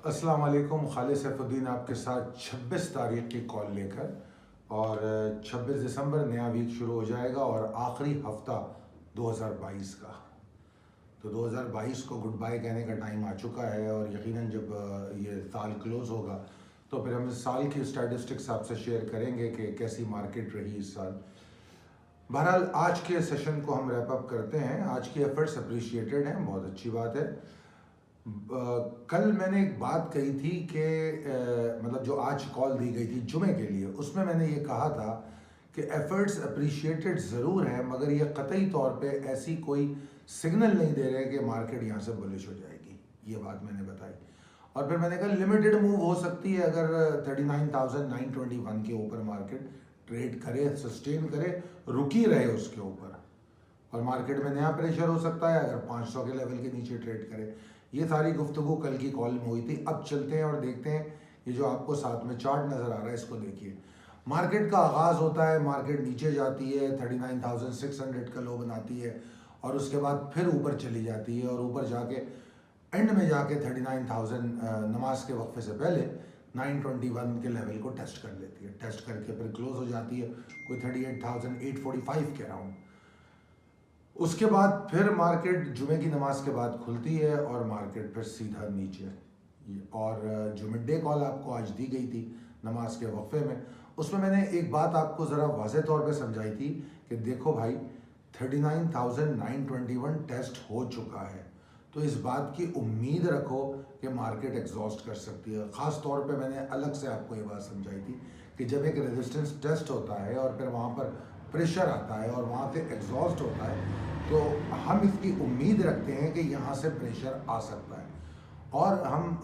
अस्सलाम वालेकुम। खालिद सैफुद्दीन आपके साथ 26 तारीख की कॉल लेकर, और 26 दिसंबर नया वीक शुरू हो जाएगा और आखिरी हफ्ता 2022 का। तो 2022 को गुड बाय कहने का टाइम आ चुका है, और यकीनन जब ये साल क्लोज़ होगा तो फिर हम इस साल की स्टैटिस्टिक्स आपसे शेयर करेंगे कि कैसी मार्केट रही इस साल। बहरहाल आज के सेशन को हम रैप अप करते हैं। आज की एफर्ट्स अप्रिशिएटेड हैं, बहुत अच्छी बात है। कल मैंने एक बात कही थी कि मतलब जो आज कॉल दी गई थी जुमे के लिए, उसमें मैंने ये कहा था कि एफर्ट्स अप्रिशिएटेड ज़रूर है, मगर ये कतई तौर पे ऐसी कोई सिग्नल नहीं दे रहे कि मार्केट यहाँ से बुलिश हो जाएगी। ये बात मैंने बताई, और फिर मैंने कहा लिमिटेड मूव हो सकती है अगर 39,921 के ऊपर मार्केट ट्रेड करे, सस्टेन करे, रुकी रहे उसके ऊपर, और मार्केट में नया प्रेशर हो सकता है अगर 500 के लेवल के नीचे ट्रेड करे। ये सारी गुफ्तगू कल की कॉल में हुई थी। अब चलते हैं और देखते हैं ये जो आपको साथ में चार्ट नज़र आ रहा है, इसको देखिए। मार्केट का आगाज़ होता है, मार्केट नीचे जाती है, 39,600 का लो बनाती है, और उसके बाद फिर ऊपर चली जाती है, और ऊपर जाके एंड में जाके 39,000 नमाज के वक्फे से पहले 921 के लेवल को टेस्ट कर लेती है। टेस्ट करके फिर क्लोज हो जाती है कोई 38,845 के अराउंड। उसके बाद फिर मार्केट जुमे की नमाज के बाद खुलती है और मार्केट फिर सीधा नीचे। और जो मिड डे कॉल आपको आज दी गई थी नमाज के वक्फे में, उसमें मैंने एक बात आपको ज़रा वाज़ेह तौर पे समझाई थी कि देखो भाई 39,921 टेस्ट हो चुका है, तो इस बात की उम्मीद रखो कि मार्केट एग्जॉस्ट कर सकती है। ख़ास तौर पे मैंने अलग से आपको ये बात समझाई थी कि जब एक रेजिस्टेंस टेस्ट होता है और फिर वहाँ पर प्रेशर आता है और वहाँ से एग्जॉस्ट होता है, तो हम इसकी उम्मीद रखते हैं कि यहाँ से प्रेशर आ सकता है, और हम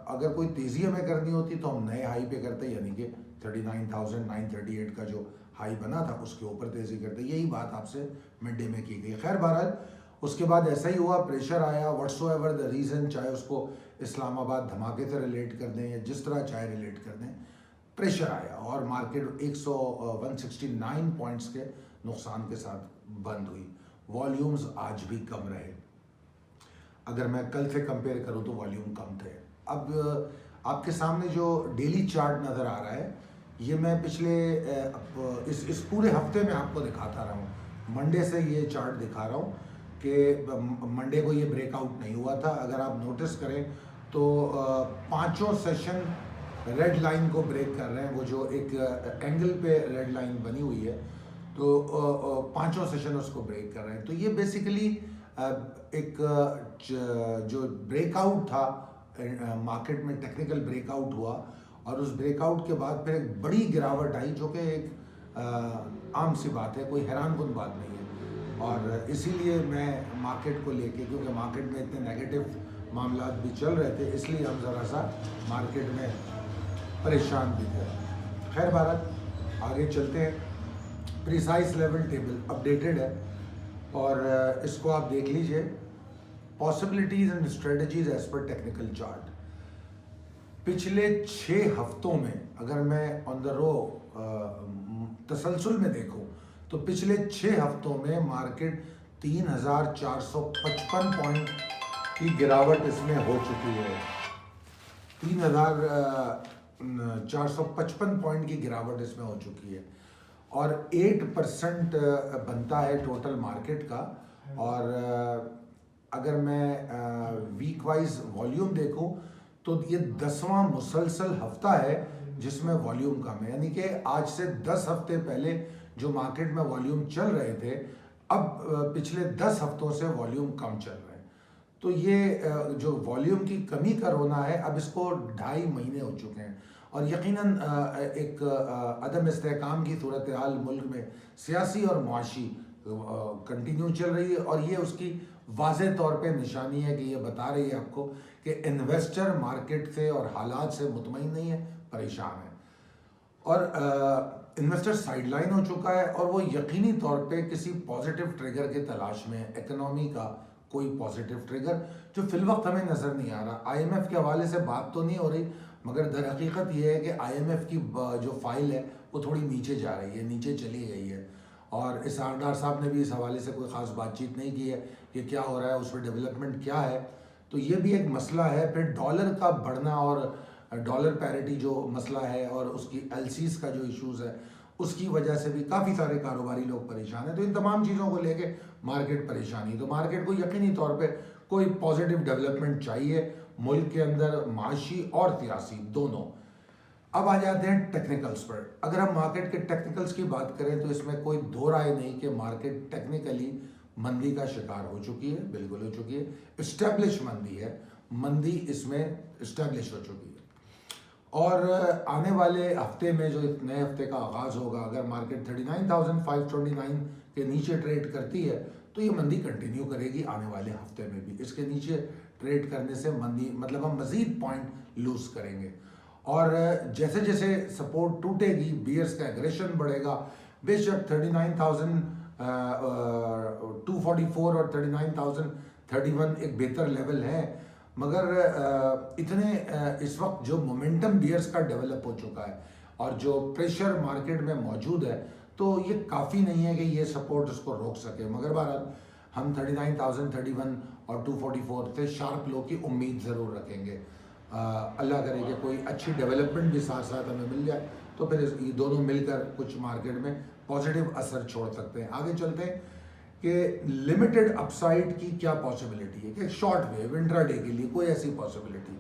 अगर कोई तेज़ी हमें करनी होती तो हम नए हाई पे करते, यानी कि 39,938 का जो हाई बना था उसके ऊपर तेज़ी करते। यही बात आपसे मिड डे में की गई। खैर बहरहाल उसके बाद ऐसा ही हुआ, प्रेशर आया, व्हाट्सो एवर द रीज़न, चाहे उसको इस्लामाबाद धमाके से रिलेट कर दें या जिस तरह चाहे रिलेट कर दें, प्रेशर आया और मार्केट 169 पॉइंट्स के नुकसान के साथ बंद हुई। वॉल्यूम्स आज भी कम रहे, अगर मैं कल से कंपेयर करूं तो वॉल्यूम कम थे। अब आपके सामने जो डेली चार्ट नज़र आ रहा है, ये मैं पिछले इस पूरे हफ्ते में आपको दिखाता रहा हूँ। मंडे से ये चार्ट दिखा रहा हूँ कि मंडे को ये ब्रेकआउट नहीं हुआ था। अगर आप नोटिस करें तो पांचों सेशन रेड लाइन को ब्रेक कर रहे हैं। वो जो एक एंगल पे रेड लाइन बनी हुई है, तो पांचों सेशन उसको ब्रेक कर रहे हैं। तो ये बेसिकली एक जो ब्रेकआउट था मार्केट में, टेक्निकल ब्रेकआउट हुआ, और उस ब्रेकआउट के बाद फिर एक बड़ी गिरावट आई, जो कि एक आम सी बात है, कोई हैरानकुन बात नहीं है। और इसीलिए मैं मार्केट को लेके, क्योंकि मार्केट में इतने नेगेटिव मामला भी चल रहे थे, इसलिए हम ज़रा सा मार्केट में परेशान भी थे। खैर भारत आगे चलते हैं। प्रिसाइज लेवल टेबल अपडेटेड है, और इसको आप देख लीजिए। Possibilities and strategies as per technical chart. पिछले 6 हफ्तों में अगर मैं ऑन द रो तसलसल में देखूं, तो पिछले 6 हफ्तों में मार्केट 3,455 पॉइंट की गिरावट इसमें हो चुकी है। 3,455 पॉइंट की गिरावट इसमें हो चुकी है, और 8% बनता है टोटल मार्केट का। और अगर मैं वीक वाइज वॉल्यूम देखूं तो ये 10वां मुसलसल हफ्ता है जिसमें वॉल्यूम कम है, यानी कि आज से 10 हफ्ते पहले जो मार्केट में वॉल्यूम चल रहे थे, अब पिछले 10 हफ्तों से वॉल्यूम कम चल रहे हैं। तो ये जो वॉल्यूम की कमी का रोना है, अब इसको 2.5 महीने हो चुके हैं, और यकीनन एक अदम इस्तेहकाम की सूरत हाल मुल्क में सियासी और मुआशी कंटिन्यू चल रही है, और ये उसकी वाज़ेह तौर पे निशानी है कि ये बता रही है आपको कि इन्वेस्टर मार्केट से और हालात से मुतमईन नहीं है, परेशान है, और इन्वेस्टर साइडलाइन हो चुका है, और वो यकीनी तौर पे किसी पॉजिटिव ट्रिगर की तलाश में है। इकनॉमी का कोई पॉजिटिव ट्रिगर जो फिलवक्त हमें नज़र नहीं आ रहा। IMF के हवाले से बात तो नहीं हो रही, मगर दर हकीकत ये है कि IMF की जो फाइल है वो थोड़ी नीचे जा रही है, नीचे चली गई है, और इसहाक डार साहब ने भी इस हवाले से कोई ख़ास बातचीत नहीं की है कि क्या हो रहा है, उस पर डेवलपमेंट क्या है। तो ये भी एक मसला है। फिर डॉलर का बढ़ना और डॉलर पैरिटी जो मसला है और उसकी एलसीज का जो इश्यूज है उसकी वजह से भी काफ़ी सारे कारोबारी लोग परेशान हैं। तो इन तमाम चीज़ों को लेके मार्केट परेशानी है। तो मार्केट को यकीनी तौर पे कोई पॉजिटिव डेवलपमेंट चाहिए मुल्क के अंदर, माशी और सियासी दोनों। अब आ जाते हैं टेक्निकल्स पर। अगर हम मार्केट के टेक्निकल्स की बात करें तो इसमें कोई दो राय नहीं कि मार्केट टेक्निकली मंदी का शिकार हो चुकी है, बिल्कुल हो चुकी है। इस्टेब्लिश मंदी है, मंदी इसमें इस्टेब्लिश हो चुकी है। और आने वाले हफ्ते में जो नए हफ्ते का आगाज़ होगा, अगर मार्केट 39,529 के नीचे ट्रेड करती है तो ये मंदी कंटिन्यू करेगी आने वाले हफ्ते में भी। इसके नीचे ट्रेड करने से मंदी मतलब हम मज़ीद पॉइंट लूज़ करेंगे। और जैसे जैसे सपोर्ट टूटेगी, बियर्स का एग्रेशन बढ़ेगा। बेशक 39,244 और 39,031 एक बेहतर लेवल है, मगर इतने इस वक्त जो मोमेंटम बियर्स का डेवलप हो चुका है और जो प्रेशर मार्केट में मौजूद है, तो ये काफ़ी नहीं है कि ये सपोर्ट उसको रोक सके। मगर बहरहाल हम 39,031 और 244 से शार्प लो की उम्मीद ज़रूर रखेंगे। अल्लाह करे कि कोई अच्छी डेवलपमेंट भी साथ साथ हमें मिल जाए तो फिर ये दोनों मिलकर कुछ मार्केट में पॉजिटिव असर छोड़ सकते हैं। आगे चलते हैं कि लिमिटेड अपसाइड की क्या पॉसिबिलिटी है कि शॉर्ट वेव इंट्राडे के लिए कोई ऐसी पॉसिबिलिटी।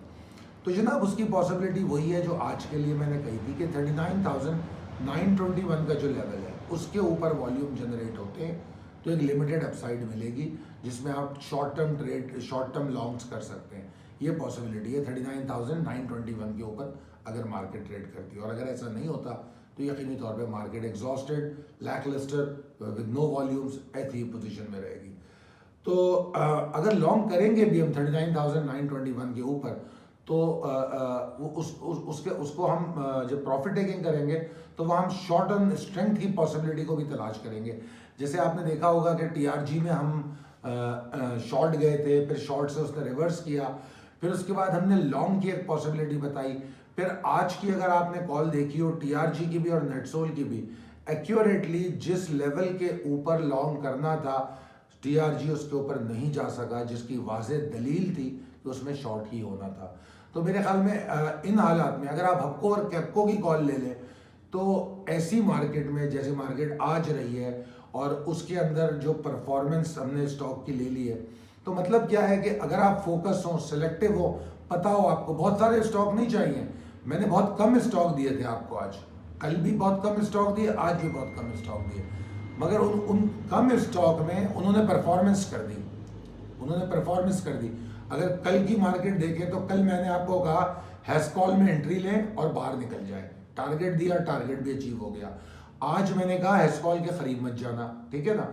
तो जनाब उसकी पॉसिबिलिटी वही है जो आज के लिए मैंने कही थी कि 39,921 का जो लेवल है उसके ऊपर वॉल्यूम जनरेट होते हैं तो एक लिमिटेड अपसाइड मिलेगी जिसमें आप short term trade, short term longs कर सकते हैं। ये पॉसिबिलिटी है 39,921 के ऊपर अगर मार्केट ट्रेड करती है। और अगर ऐसा नहीं होता तो यकीनी तौर पे market exhausted, lacklustre with no volumes ऐसी पोजीशन में रहेगी। तो अगर लॉन्ग करेंगे भी हम 39,921 के ऊपर तो उसको हम जब प्रॉफिट टेकिंग करेंगे तो वह हम शॉर्ट टर्म स्ट्रेंथ की पॉसिबिलिटी को भी तलाश करेंगे। जैसे आपने देखा होगा कि टीआरजी में हम शॉर्ट गए थे, फिर शॉर्ट से उसने रिवर्स किया, फिर उसके बाद हमने लॉन्ग की एक पॉसिबिलिटी बताई। फिर आज की अगर आपने कॉल देखी हो टीआरजी की भी और नेटसोल की भी, एक्यूरेटली जिस लेवल के ऊपर लॉन्ग करना था टीआरजी उसके ऊपर नहीं जा सका, जिसकी वाज़ेह दलील थी कि उसमें शॉर्ट ही होना था। तो मेरे ख्याल में इन हालात में अगर आप हक्को और कैप्को की कॉल ले लें तो ऐसी मार्केट में जैसे मार्केट आज रही है और उसके अंदर जो परफॉर्मेंस हमने स्टॉक की ले ली है, तो मतलब क्या है कि अगर आप फोकस हो, सिलेक्टिव हो, पता हो आपको बहुत सारे स्टॉक नहीं चाहिए। मैंने बहुत कम स्टॉक दिए थे आपको, आज कल भी बहुत कम स्टॉक दिए, आज भी बहुत कम स्टॉक दिए, मगर उन कम स्टॉक में उन्होंने परफॉर्मेंस कर दी, उन्होंने परफॉर्मेंस कर दी। अगर कल की मार्केट देखें तो कल मैंने आपको कहा हैस्कॉल में एंट्री लें और बाहर निकल जाए, टारगेट दिया, टारगेट भी अचीव हो गया। आज मैंने कहा हैस्कॉल के करीब मत जाना, ठीक है ना।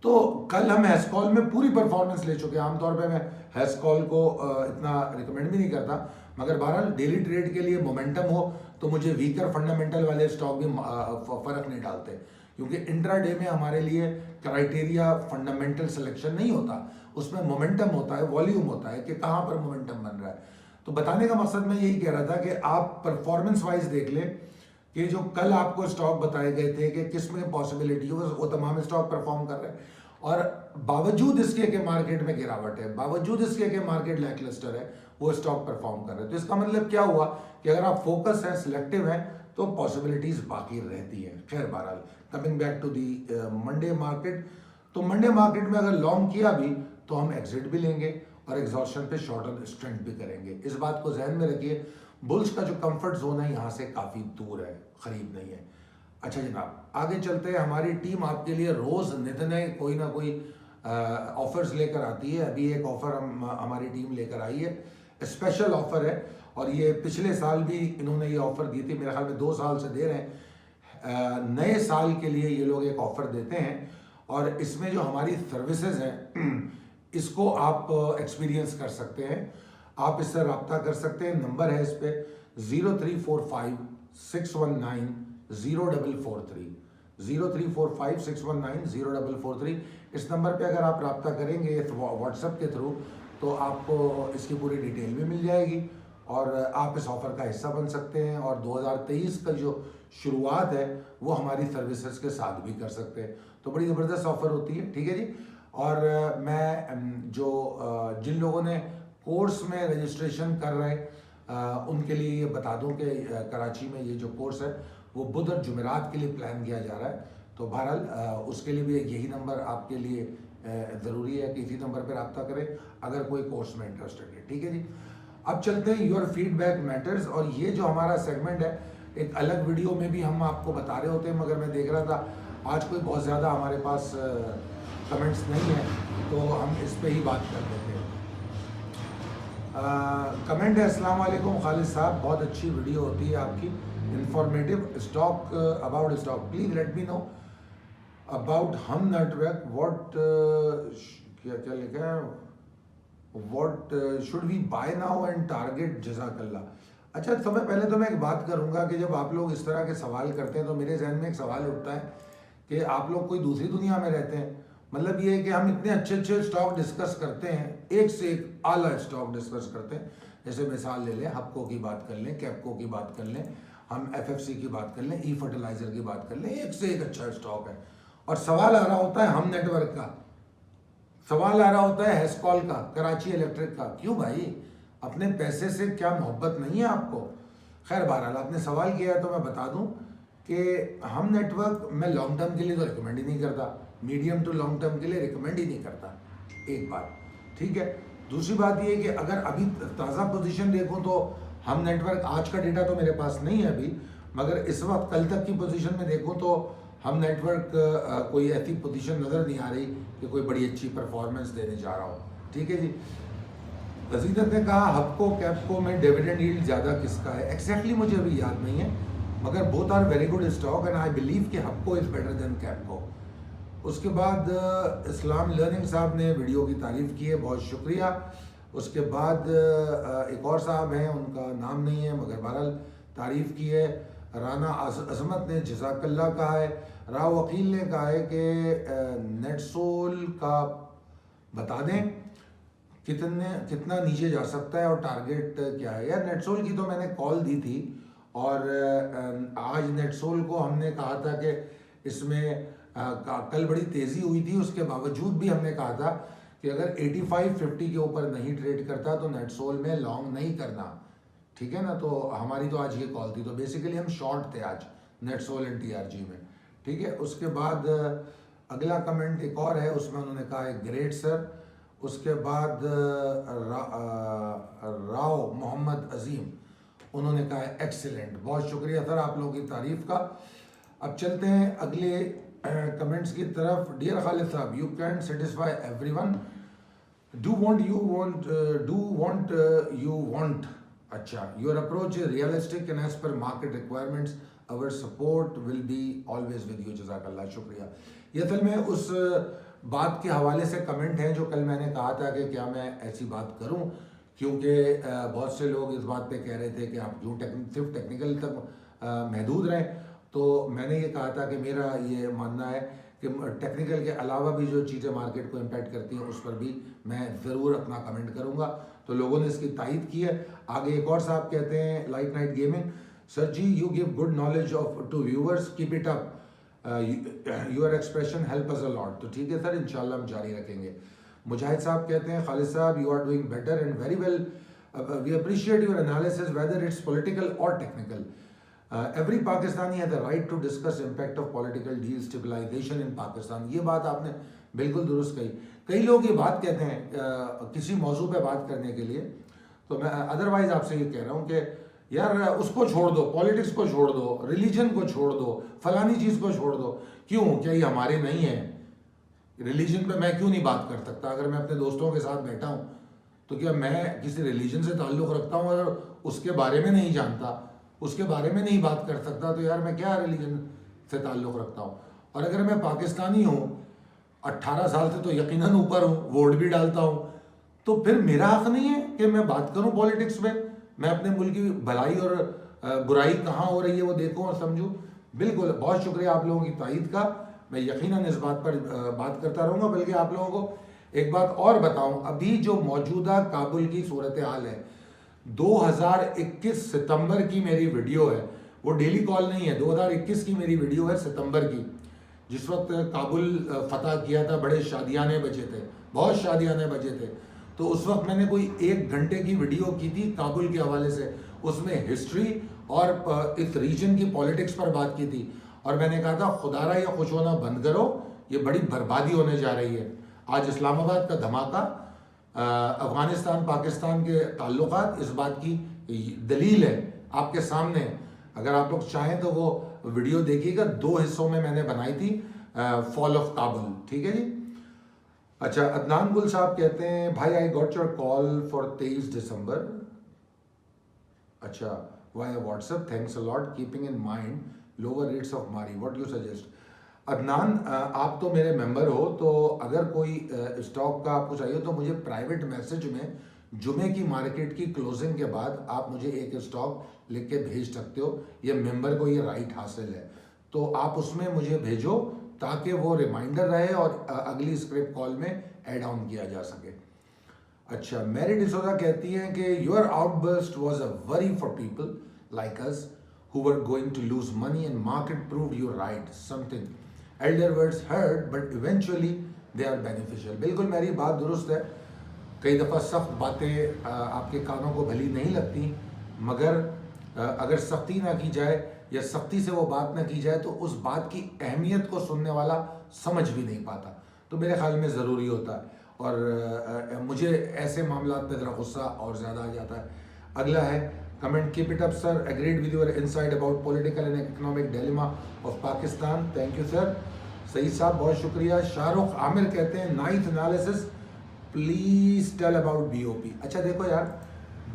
तो कल हम हैस्कॉल में पूरी परफॉर्मेंस ले चुके हैं। आमतौर पे मैं हैस्कॉल को इतना रिकमेंड भी नहीं करता, मगर बहरहाल डेली ट्रेड के लिए मोमेंटम हो तो मुझे वीकर फंडामेंटल वाले स्टॉक भी फ़र्क नहीं डालते, क्योंकि इंट्राडे में हमारे लिए क्राइटेरिया फंडामेंटल सिलेक्शन नहीं होता, उसमें मोमेंटम होता है, वॉल्यूम होता है कि कहाँ पर मोमेंटम बन रहा है। तो बताने का मकसद मैं यही कह रहा था कि आप परफॉर्मेंस वाइज देख लें कि जो कल आपको स्टॉक बताए गए थे कि किस में पॉसिबिलिटी है, वो तमाम स्टॉक परफॉर्म कर रहे हैं। और बावजूद इसके कि मार्केट में गिरावट है, बावजूद इसके कि मार्केट लैकलस्टर है, वो स्टॉक परफॉर्म कर रहे हैं। तो इसका मतलब क्या हुआ कि अगर आप फोकस हैं, सिलेक्टिव हैं, तो पॉसिबिलिटीज बाकी रहती है। खैर बहरहाल coming back to the Monday market, तो मंडे मार्केट में अगर लॉन्ग किया भी तो हम एग्जिट भी लेंगे और एग्जॉस्शन पे शॉर्ट टर्म स्ट्रेंथ भी करेंगे। इस बात को जहन में रखिए, बुल्स का जो कंफर्ट जोन है यहाँ से काफ़ी दूर है, करीब नहीं है। अच्छा जनाब, आगे चलते हैं। हमारी टीम आपके लिए रोज़ नित नए कोई ना कोई ऑफर्स लेकर आती है। अभी एक ऑफ़र हमारी टीम लेकर आई है, स्पेशल ऑफ़र है, और ये पिछले साल भी इन्होंने ये ऑफ़र दी थी, मेरे ख्याल में 2 साल से दे रहे हैं। नए साल के लिए ये लोग एक ऑफ़र देते हैं और इसमें जो हमारी सर्विसेज हैं इसको आप एक्सपीरियंस कर सकते हैं। आप इससे रब्ता कर सकते हैं, नंबर है इस पर 0345619043, 0345619043। इस नंबर पे अगर आप रब्ता करेंगे व्हाट्सएप के थ्रू तो आपको इसकी पूरी डिटेल भी मिल जाएगी और आप इस ऑफ़र का हिस्सा बन सकते हैं। और 2023 का जो शुरुआत है वो हमारी सर्विसेज के साथ भी कर सकते हैं। तो बड़ी ज़बरदस्त ऑफ़र होती है, ठीक है जी। और मैं जो जिन लोगों ने कोर्स में रजिस्ट्रेशन कर रहे उनके लिए ये बता दूं कि कराची में ये जो कोर्स है वो बुध और जुमेरात के लिए प्लान किया जा रहा है। तो बहरहाल उसके लिए भी यही नंबर आपके लिए ज़रूरी है कि इसी नंबर पर रब्ता करें अगर कोई कोर्स में इंटरेस्टेड है। ठीक है जी, अब चलते हैं योर फीडबैक मैटर्स। और ये जो हमारा सेगमेंट है एक अलग वीडियो में भी हम आपको बता रहे होते हैं, मगर मैं देख रहा था आज कोई बहुत ज़्यादा हमारे पास कमेंट्स नहीं है तो हम इस पे ही बात कर लेते हैं। कमेंट है, अस्सलाम वालेकुम खालिद साहब, बहुत अच्छी वीडियो होती है आपकी, informative. Stock about stock please let me know about Hum network what क्या लिखा है, what should we buy now and target, जज़ाकल्लाह। अच्छा, सबसे पहले तो मैं एक बात करूंगा कि जब आप लोग इस तरह के सवाल करते हैं तो मेरे जहन में एक सवाल उठता है कि आप लोग कोई दूसरी दुनिया में रहते हैं। मतलब ये है कि हम इतने अच्छे अच्छे स्टॉक डिस्कस करते हैं, एक से एक आला स्टॉक डिस्कस करते हैं। जैसे मिसाल ले लें, हपको की बात कर लें, कैपको की बात कर लें, हम एफएफसी की बात कर लें, ई फर्टिलाइजर की बात कर लें, एक से एक अच्छा स्टॉक है। और सवाल आ रहा होता है हम नेटवर्क का, सवाल आ रहा होता है हेस्कॉल का, कराची इलेक्ट्रिक का। क्यों भाई, अपने पैसे से क्या मोहब्बत नहीं है आपको? खैर बहरहाल आपने सवाल किया है तो मैं बता दूं कि हम नेटवर्क मैं लॉन्ग टर्म के लिए तो रिकमेंड ही नहीं करता, मीडियम टू लॉन्ग टर्म के लिए रिकमेंड ही नहीं करता, एक बात। ठीक है, दूसरी बात ये कि अगर अभी ताज़ा पोजीशन देखूं तो हम नेटवर्क, आज का डेटा तो मेरे पास नहीं है अभी, मगर इस वक्त कल तक की पोजीशन में देखूं तो हम नेटवर्क कोई ऐसी पोजीशन नज़र नहीं आ रही कि कोई बड़ी अच्छी परफॉर्मेंस देने जा रहा हो। ठीक है जी। वजीरत ने कहा हपको कैपको में डिविडेंड यील्ड ज़्यादा किसका है? एग्जैक्टली मुझे अभी याद नहीं है, मगर both are very good stock and I believe कि Hubco is better than Kapco. उसके बाद इस्लाम लर्निंग साहब ने वीडियो की तारीफ़ की है, बहुत शुक्रिया। उसके बाद एक और साहब हैं, उनका नाम नहीं है मगर बहरहाल तारीफ़ की है। राना अजमत ने जज़ाकल्लाह कहा है। राव वकील ने कहा है कि नेटसोल का बता दें कितना नीचे जा सकता है और टारगेट क्या है। यार नेटसोल की तो मैंने कॉल दी थी और आज नेटसोल को हमने कहा था कि इसमें कल बड़ी तेज़ी हुई थी, उसके बावजूद भी हमने कहा था कि अगर 85-50 के ऊपर नहीं ट्रेड करता तो नेटसोल में लॉन्ग नहीं करना। ठीक है ना, तो हमारी तो आज ये कॉल थी, तो बेसिकली हम शॉर्ट थे आज नेटसोल एंड टीआरजी में। ठीक है, उसके बाद अगला कमेंट एक और है, उसमें उन्होंने कहा है ग्रेट सर। उसके बाद राव मोहम्मद अजीम, उन्होंने कहा है एक्सीलेंट। बहुत शुक्रिया सर आप लोगों की तारीफ का। अब चलते हैं अगले कमेंट्स की तरफ। डियर खालिद साहब, you can satisfy everyone, do want you want अच्छा, your approach is realistic and as per market requirements, our support will be always with you, जज़ाकल्लाह, शुक्रिया। ये असल में उस बात के हवाले से कमेंट हैं जो कल मैंने कहा था कि क्या मैं ऐसी बात करूं, क्योंकि बहुत से लोग इस बात पे कह रहे थे कि आप क्यों सिर्फ टेक्निकल तक महदूद रहें। तो मैंने ये कहा था कि मेरा ये मानना है कि टेक्निकल के अलावा भी जो चीज़ें मार्केट को इम्पैक्ट करती हैं उस पर भी मैं ज़रूर अपना कमेंट करूँगा। तो लोगों ने इसकी तायद की है। आगे एक और साहब कहते हैं light night gaming, sir ji you give good knowledge of to viewers, keep it up, your expression help us a lot. तो ठीक है सर, इंशाल्लाह हम जारी रखेंगे। मुजाहिद साहब कहते हैं खालिद साहब you are doing better and very well, we appreciate your analysis whether it's political और technical. Every Pakistani has the right to discuss impact of political destabilisation in Pakistan. ये बात आपने बिल्कुल दुरुस्त कही। कई लोग ये बात कहते हैं किसी मौजू पे बात करने के लिए, तो मैं अदरवाइज आपसे ये कह रहा हूँ कि यार उसको छोड़ दो, पॉलिटिक्स को छोड़ दो, रिलीजन को छोड़ दो, फलानी चीज़ को छोड़ दो। क्यों? क्या ये हमारे नहीं है? रिलीजन पे मैं क्यों नहीं बात कर सकता? अगर मैं अपने दोस्तों के साथ बैठा हूँ तो क्या मैं किसी रिलीजन से ताल्लुक़ रखता हूँ, अगर उसके बारे में नहीं जानता, उसके बारे में नहीं बात कर सकता, तो यार मैं क्या रिलीजन से ताल्लुक़ रखता हूँ? और अगर मैं पाकिस्तानी हूँ, 18 साल से तो यकीनन ऊपर हूँ, वोट भी डालता हूँ, तो फिर मेरा हक़ नहीं है कि मैं बात करूँ पॉलिटिक्स में? मैं अपने मुल्क की भलाई और बुराई कहाँ हो रही है वो देखूँ और समझूँ। बिल्कुल, बहुत शुक्रिया आप लोगों की तायद का। मैं यकीनन इस बात पर बात करता रहूँगा। बल्कि आप लोगों को एक बात और बताऊँ, अभी जो मौजूदा काबुल की सूरत हाल है, 2021 सितंबर की मेरी वीडियो है, वो डेली कॉल नहीं है, 2021 की मेरी वीडियो है सितंबर की, जिस वक्त काबुल फतह किया था, बड़े शादियाने बजे थे, बहुत शादियाने बजे थे। तो उस वक्त मैंने कोई 1 घंटे की वीडियो की थी काबुल के हवाले से, उसमें हिस्ट्री और इस रीजन की पॉलिटिक्स पर बात की थी, और मैंने कहा था खुदारा ये खुश होना बंद करो, ये बड़ी बर्बादी होने जा रही है। आज इस्लामाबाद का धमाका, अफगानिस्तान पाकिस्तान के ताल्लुकात, इस बात की दलील है आपके सामने। अगर आप लोग चाहें तो वो वीडियो देखिएगा, 2 हिस्सों में मैंने बनाई थी, फॉल ऑफ काबुल। ठीक है जी। अच्छा, अदनान गुल साहब कहते हैं भाई I got your call for 23 दिसंबर। अच्छा, via WhatsApp, thanks a lot, keeping in mind lower rates of मारी, व्हाट यू सजेस्ट। अदनान, आप तो मेरे मेंबर हो, तो अगर कोई स्टॉक का आपको चाहिए तो मुझे प्राइवेट मैसेज में जुमे की मार्केट की क्लोजिंग के बाद आप मुझे एक स्टॉक लिख के भेज सकते हो। ये मेंबर को ये राइट हासिल है, तो आप उसमें मुझे भेजो ताकि वो रिमाइंडर रहे और अगली स्क्रिप्ट कॉल में ऐड ऑन किया जा सके। अच्छा, मैरी डिसोजा कहती हैं कि your outburst was a worry for people like us who were going to lose money and market proved you right, something elder words hurt but eventually they are beneficial। बिल्कुल मेरी बात दुरुस्त है, कई दफ़ा सख्त बातें आपके कानों को भली नहीं लगती, मगर अगर सख्ती ना की जाए या सख्ती से वो बात ना की जाए तो उस बात की अहमियत को सुनने वाला समझ भी नहीं पाता, तो मेरे ख्याल में ज़रूरी होता है। और मुझे ऐसे मामला पे ज़रा गुस्सा और ज़्यादा आ जाता है। अगला है comment, keep it up sir, agreed with your insight about political and economic dilemma of Pakistan, thank you sir. Saeed साहब बहुत शुक्रिया। शाहरुख आमिर कहते हैं nice analysis, please tell about BOP. अच्छा देखो यार,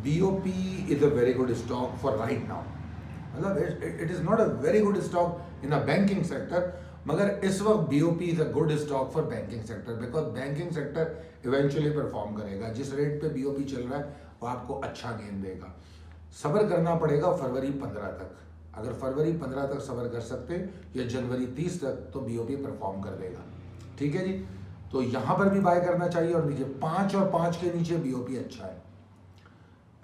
BOP is a very good stock for right now, मतलब it is not a very good stock in a banking sector, मगर इस वक्त BOP is a good stock for banking sector, because banking sector eventually perform करेगा। जिस rate पे BOP चल रहा है वो आपको अच्छा गेन देगा। सब्र करना पड़ेगा फरवरी 15 तक, अगर फरवरी 15 तक सब्र कर सकते या जनवरी 30 तक तो बीओपी परफॉर्म कर देगा। ठीक है जी, तो यहाँ पर भी बाय करना चाहिए, और नीचे 5 और 5 के नीचे बीओपी अच्छा है।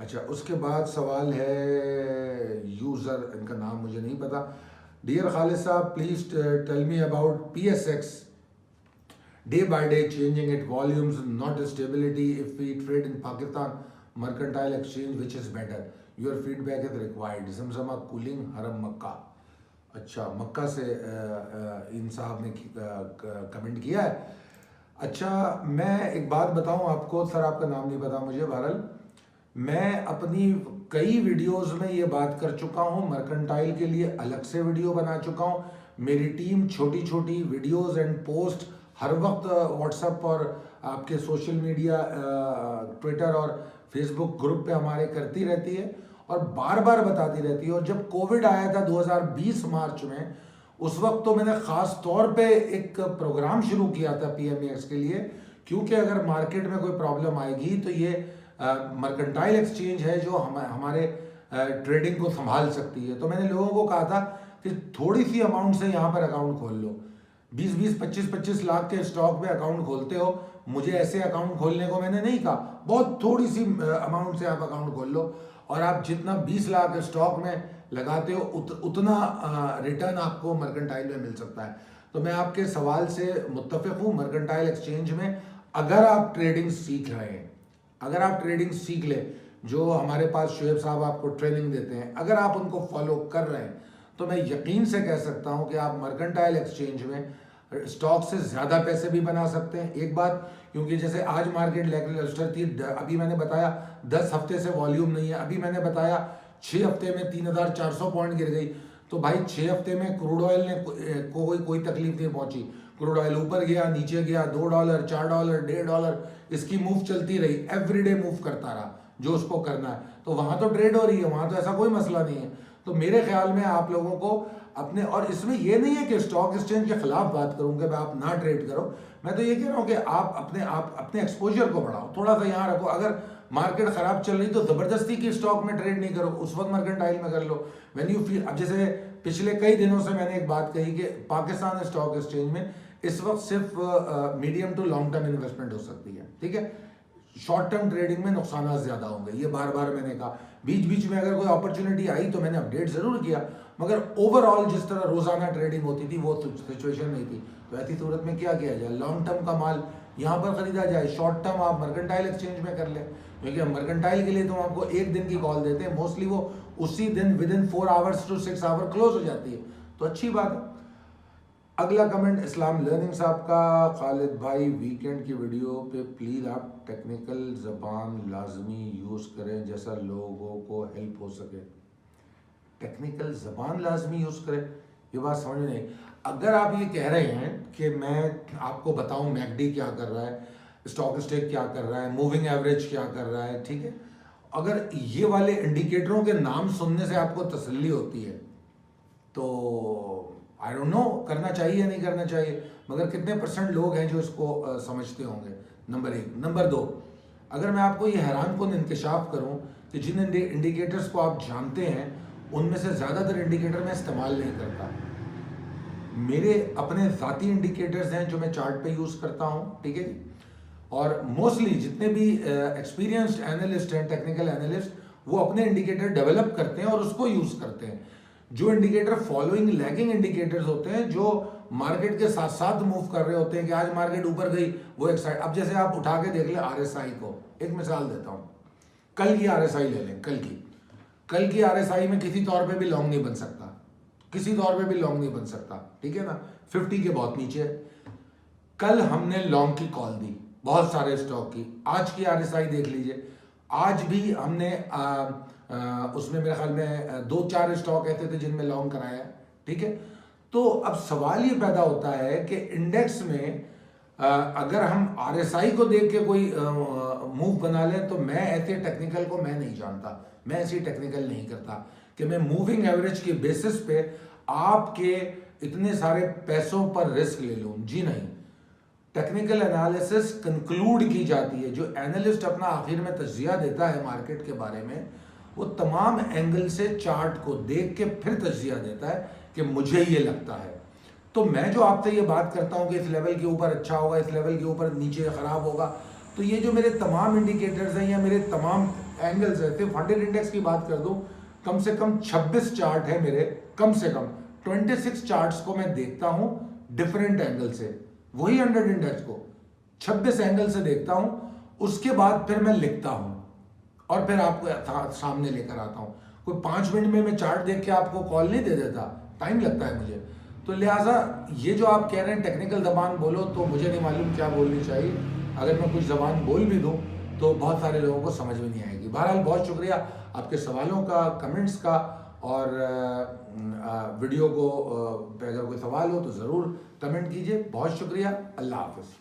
अच्छा, उसके बाद सवाल है यूज़र, इनका नाम मुझे नहीं पता। डियर खालिद साहब, please tell me about PSX, day by day changing it volumes, not stability, if we trade in Pakistan mercantile exchange which is better, your feedback is required. Zamzama cooling Haram Makkah. अच्छा, मक्का से इन साहब ने कमेंट किया है। अच्छा, मैं एक बात बताऊं आपको, सर आपका नाम नहीं पता मुझे, बहरहाल मैं अपनी कई वीडियोस में ये बात कर चुका हूँ, मर्केंटाइल के लिए अलग से वीडियो बना चुका हूँ। मेरी टीम छोटी छोटी वीडियोस एंड पोस्ट हर वक्त व्हाट्सएप और आपके सोशल मीडिया, ट्विटर और फेसबुक ग्रुप पे हमारे करती रहती है और बार बार बताती रहती है। और जब कोविड आया था 2020 मार्च में, उस वक्त तो मैंने ख़ास तौर पे एक प्रोग्राम शुरू किया था पीएमएक्स के लिए, क्योंकि अगर मार्केट में कोई प्रॉब्लम आएगी तो ये मर्केंटाइल एक्सचेंज है जो हमारे ट्रेडिंग को संभाल सकती है। तो मैंने लोगों को कहा था कि थोड़ी सी अमाउंट से यहाँ पर अकाउंट खोल लो, 20-20, 25-25 लाख के स्टॉक में अकाउंट खोलते हो। मुझे ऐसे अकाउंट खोलने को मैंने नहीं कहा, बहुत थोड़ी सी अमाउंट से आप अकाउंट खोल लो और आप जितना 20 लाख स्टॉक में लगाते हो उतना रिटर्न आपको मर्केंटाइल में मिल सकता है। तो मैं आपके सवाल से मुत्तफिक हूँ। मर्केंटाइल एक्सचेंज में अगर आप ट्रेडिंग सीख रहे हैं, अगर आप ट्रेडिंग सीख ले, जो हमारे पास शुएब साहब आपको ट्रेनिंग देते हैं, अगर आप उनको फॉलो कर रहे हैं तो मैं यकीन से कह सकता हूं कि आप मर्केंटाइल एक्सचेंज में स्टॉक से ज़्यादा पैसे भी बना सकते हैं। एक बात, क्योंकि जैसे आज मार्केट लैकलस्टर थी, अभी मैंने बताया 10 हफ्ते से वॉल्यूम नहीं है, अभी मैंने बताया 6 हफ्ते में 3400 पॉइंट गिर गई। तो भाई 6 हफ्ते में क्रूड ऑयल ने कोई तकलीफ नहीं पहुंची। क्रूड ऑयल ऊपर गया, नीचे गया, $2, $4, $1.5, इसकी मूव चलती रही, एवरीडे मूव करता रहा जो उसको करना है। तो वहां तो ट्रेड हो रही है, वहां तो ऐसा कोई मसला नहीं है। तो मेरे ख्याल में आप लोगों को अपने, और इसमें ये नहीं है कि स्टॉक एक्सचेंज के खिलाफ बात करूं कि आप ना ट्रेड करो, मैं तो ये कह रहा हूं कि आप अपने एक्सपोजर को बढ़ाओ, थोड़ा सा यहाँ रखो। अगर मार्केट खराब चल रही तो जबरदस्ती की स्टॉक में ट्रेड नहीं करो, उस वक्त मर्केंटाइल में कर लो व्हेन यू फील। अब जैसे पिछले कई दिनों से मैंने एक बात कही कि पाकिस्तान स्टॉक एक्सचेंज में इस वक्त सिर्फ medium to long term investment हो सकती है, ठीक है। शॉर्ट टर्म ट्रेडिंग में नुकसान ज़्यादा होंगे, ये बार बार मैंने कहा। बीच बीच में अगर कोई अपॉर्चुनिटी आई तो मैंने अपडेट ज़रूर किया, मगर ओवरऑल जिस तरह रोज़ाना ट्रेडिंग होती थी वो सिचुएशन नहीं थी। तो ऐसी सूरत में क्या किया जाए, लॉन्ग टर्म का माल यहाँ पर ख़रीदा जाए। शॉर्ट टर्म आप मर्केंटाइल एक्सचेंज में कर लें, क्योंकि हम मर्केंटाइल के लिए तो आपको एक दिन की कॉल देते हैं, मोस्टली वो उसी दिन within 4 hours to 6 hour close हो जाती है, तो अच्छी बात है। अगला कमेंट इस्लाम लर्निंग साहब का, खालिद भाई वीकेंड की वीडियो पे प्लीज़ आप टेक्निकल ज़बान लाजमी यूज़ करें जैसा लोगों को हेल्प हो सके। टेक्निकल ज़बान लाजमी यूज़ करें, ये बात समझ नहीं। अगर आप ये कह रहे हैं कि मैं आपको बताऊं मैकडी क्या कर रहा है, स्टॉक स्टेक क्या कर रहा है, मूविंग एवरेज क्या कर रहा है, ठीक है, अगर ये वाले इंडिकेटरों के नाम सुनने से आपको तसल्ली होती है तो आई डोंट नो करना चाहिए या नहीं करना चाहिए, मगर कितने % लोग हैं जो इसको समझते होंगे, नंबर 1। नंबर 2, अगर मैं आपको ये हैरान कुन इंकशाफ करूं कि जिन इंडिकेटर्स को आप जानते हैं उनमें से ज़्यादातर इंडिकेटर मैं इस्तेमाल नहीं करता। मेरे अपने ज़ाती इंडिकेटर्स हैं जो मैं चार्ट पे यूज़ करता हूं, ठीक है जी। और मोस्टली जितने भी एक्सपीरियंस्ड एनालिस्ट हैं, टेक्निकल एनालिस्ट, वो अपने इंडिकेटर डेवलप करते हैं और उसको यूज़ करते हैं। जो इंडिकेटर फॉलोइंग लैगिंग इंडिकेटर्स होते हैं, जो मार्केट के साथ साथ मूव कर रहे होते हैं कि आज मार्केट ऊपर गई, वो एक साइड। अब जैसे आप उठा के देख लें RSI को, एक मिसाल देता हूँ, कल की RSI ले लें, कल की RSI में किसी तौर पे भी लॉन्ग नहीं बन सकता, किसी तौर पे भी लॉन्ग नहीं बन सकता, ठीक है ना, 50 के बहुत नीचे। कल हमने लॉन्ग की कॉल दी बहुत सारे स्टॉक की, आज की RSI देख लीजिए, आज भी हमने उसमें मेरे ख्याल में 2-4 स्टॉक ऐसे थे जिनमें लॉन्ग कराया, ठीक है। तो अब सवाल ये पैदा होता है कि इंडेक्स में अगर हम RSI को देख के कोई मूव बना लें, तो मैं ऐसे टेक्निकल को मैं नहीं जानता, मैं ऐसी टेक्निकल नहीं करता कि मैं मूविंग एवरेज के बेसिस पे आपके इतने सारे पैसों पर रिस्क ले लूँ, जी नहीं। टेक्निकल एनालिसिस कंक्लूड की जाती है, जो एनालिस्ट अपना आखिर में तज्जिया देता है मार्केट के बारे में, वो तमाम एंगल से चार्ट को देख के फिर तज्जिया देता है कि मुझे ये लगता है। तो मैं जो आपसे ये बात करता हूँ कि इस लेवल के ऊपर अच्छा होगा, इस लेवल के ऊपर नीचे ख़राब होगा, तो ये जो मेरे तमाम इंडिकेटर्स हैं या मेरे तमाम एंगल्स हैं, सिर्फ 100 इंडेक्स की बात कर दूँ, कम से कम 26 चार्ट है मेरे, कम से कम 26 चार्ट्स को मैं देखता हूँ डिफरेंट एंगल से, वही 100 इंडेक्स को 26 एंगल से देखता हूँ, उसके बाद फिर मैं लिखता हूँ और फिर आपको सामने लेकर आता हूँ। कोई 5 मिनट में मैं चार्ट देख के आपको कॉल नहीं दे देता, टाइम लगता है मुझे। तो लिहाजा ये जो आप कह रहे हैं टेक्निकल ज़बान बोलो, तो मुझे नहीं मालूम क्या बोलनी चाहिए। अगर मैं कुछ ज़बान बोल भी दूँ तो बहुत सारे लोगों को समझ में नहीं आएगी। बहरहाल बहुत शुक्रिया आपके सवालों का, कमेंट्स का, और वीडियो को अगर कोई सवाल हो तो ज़रूर कमेंट कीजिए। बहुत शुक्रिया, अल्लाह हाफ़िज़।